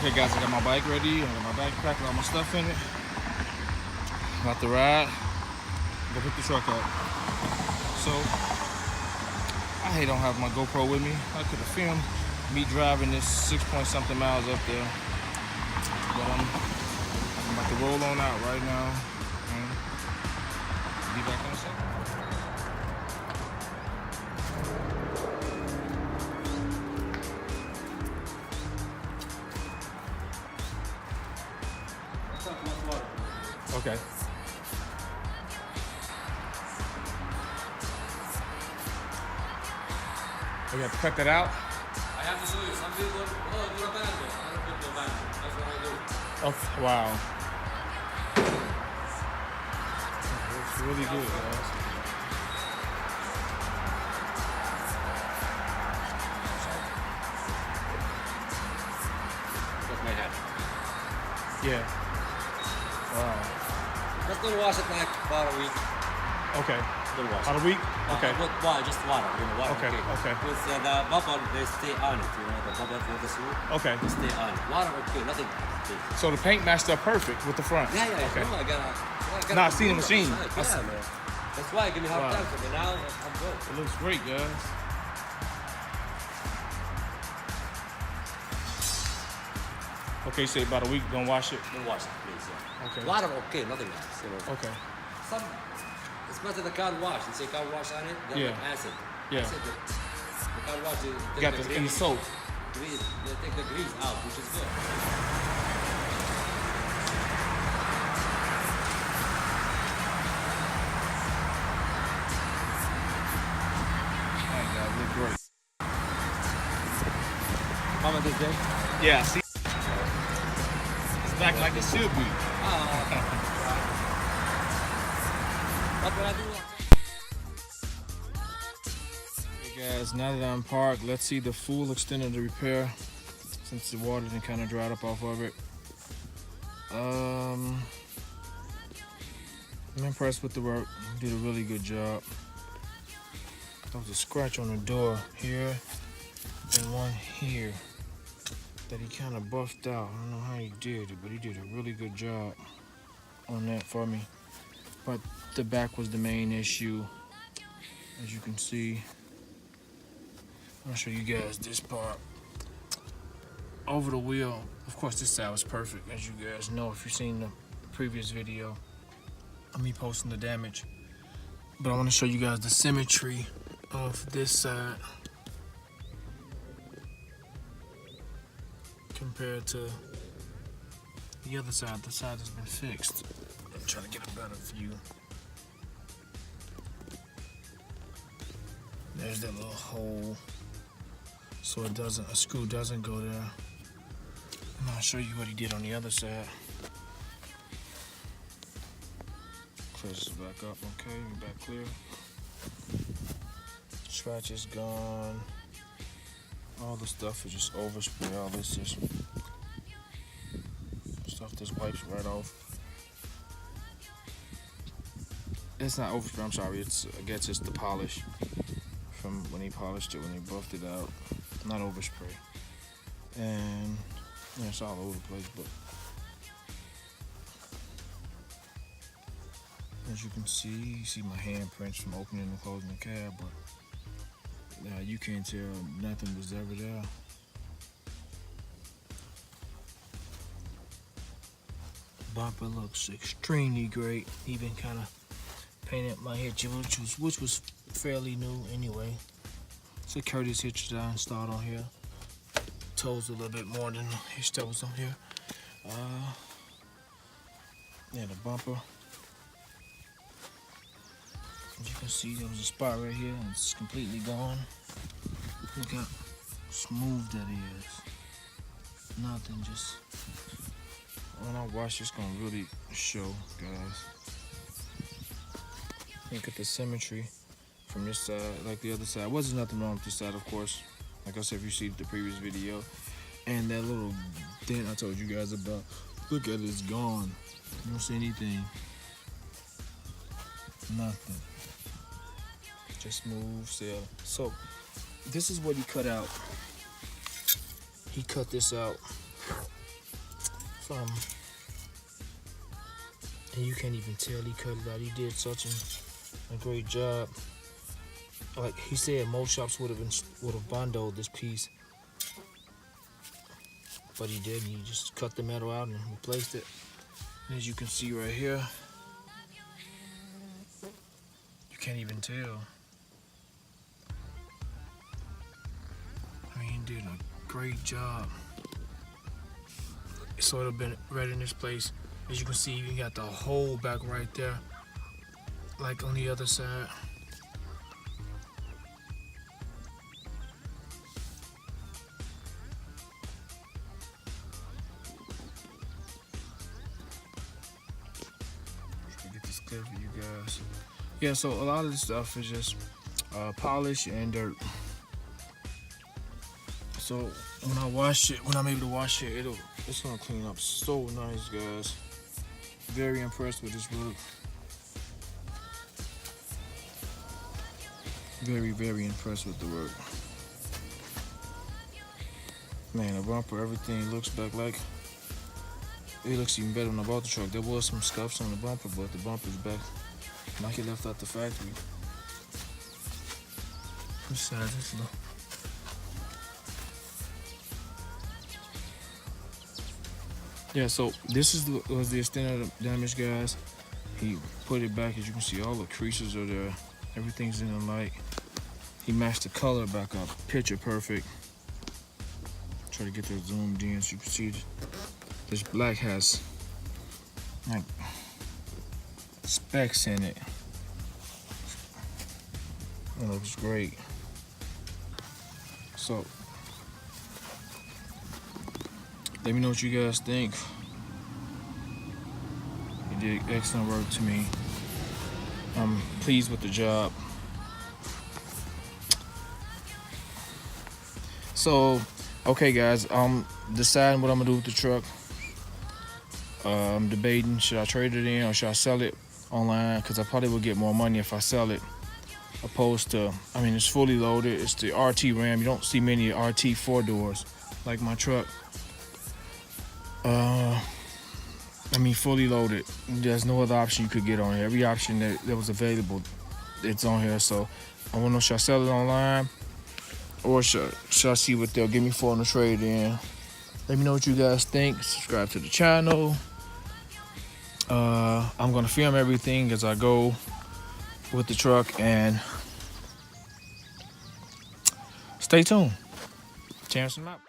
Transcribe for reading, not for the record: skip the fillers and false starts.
Okay guys, I got my bike ready, I got my backpack with all my stuff in it. About to ride, go pick the truck up. So, I don't have my GoPro with me. I could have filmed me driving this 6-point-something miles up there. But I'm about to roll on out right now and be back in a second. Okay. We have to cut that out? I have to show you. Some people, oh, do a bando. I don't put no bando. That's what I do. Oh, wow. It's really good, guys. That's my hat. Yeah. Wow. Just don't wash it like for a week. Okay. Don't wash On it. a week? Okay. Not water, just water. Water. Okay, okay. Because the bubble, they stay on it. The bubble for the soup. Okay. They stay on it. Water, okay, nothing. So the paint matched up perfect with the front. Yeah. Okay. No, I gotta Nah, I see the machine. Yeah, man. That's why I give me hard Wow. time. But now I'm good. It looks great, guys. Okay, say about a week, don't wash it. Don't wash it, please. Yeah. Okay. Water, okay, nothing else. Okay. Some, it's better the car wash. You say car wash on it, then Yeah. like acid. Yeah. Acid, the car wash, they You take got the the in the grease, soap. they take the grease out, which is good. That guy look great. Mama this day? Yeah, see? It's back like it should be. What will I do? Hey guys, now that I'm parked, let's see the full extent of the repair since the water done kind of dried up off of it. I'm impressed with the work. You did a really good job. There was a scratch on the door here and one here that he kind of buffed out. I don't know how he did it, but he did a really good job on that for me. But the back was the main issue, as you can see. I'll show you guys this part. Over the wheel, of course this side was perfect, as you guys know if you've seen the previous video of me posting the damage. But I want to show you guys the symmetry of this side compared to the other side. The side has been fixed. I'm trying to get a better view. There's that little hole, so it doesn't, a screw doesn't go there. And I'll show you what he did on the other side. Close this back up, okay, you're back clear. Scratch is gone. All the stuff is just overspray. All this just stuff just wipes right off. It's not overspray, I'm sorry, it's, I guess it's the polish from when he polished it, when he buffed it out. Not overspray. And yeah, it's all over the place, but as you can see, you see my handprints from opening and closing the cab, but you can't tell nothing was ever there. Bumper looks extremely great. Even kind of painted my hitch, which was fairly new anyway. It's a Curtis hitch that I installed on here. Toes a little bit more than the hitch that was on here. Yeah, the bumper. As you can see, there was a spot right here, and it's completely gone. Look how smooth that is. Nothing, just when I wash, it's gonna really show, guys. Look at the symmetry from this side, like the other side. Wasn't nothing wrong with this side, of course. Like I said, if you see the previous video, and that little dent I told you guys about. Look at it, it's gone. You don't see anything. Nothing. Just smooth sail. So this is what he cut out. He cut this out and you can't even tell he cut it out. He did such a great job. Like he said, most shops would have bundled this piece, but he didn't. He just cut the metal out and replaced it. And as you can see right here, you can't even tell. I mean, he did a great job. It's sort of been right in this place. As you can see, you got the hole back right there, like on the other side. Get this clear for you guys. Yeah, so a lot of this stuff is just polish and dirt. So when I wash it, when I'm able to wash it, it's gonna clean up so nice, guys. Very impressed with this work. Very, very impressed with the work. Man, the bumper, everything looks back like it looks even better when I bought the truck. There was some scuffs on the bumper, but the bumper's back like it left out the factory. Besides this though. Yeah, so this was the extent of the damage, guys. He put it back. As you can see, all the creases are there. Everything's in the light. He matched the color back up, picture perfect. Try to get that zoomed in so you can see this black has like specks in it. It looks great. So let me know what you guys think. You did excellent work to me. I'm pleased with the job. So, okay guys, I'm deciding what I'm gonna do with the truck. I'm debating, should I trade it in or should I sell it online? Because I probably will get more money if I sell it. Opposed to, I mean, it's fully loaded. It's the RT Ram. You don't see many RT 4-doors like my truck. I mean, fully loaded. There's no other option you could get on here. Every option that was available, it's on here. So I want to know, should I sell it online or should I see what they'll give me for on the trade in? Let me know what you guys think. Subscribe to the channel. I'm gonna film everything as I go with the truck, and stay tuned. Terrence him out.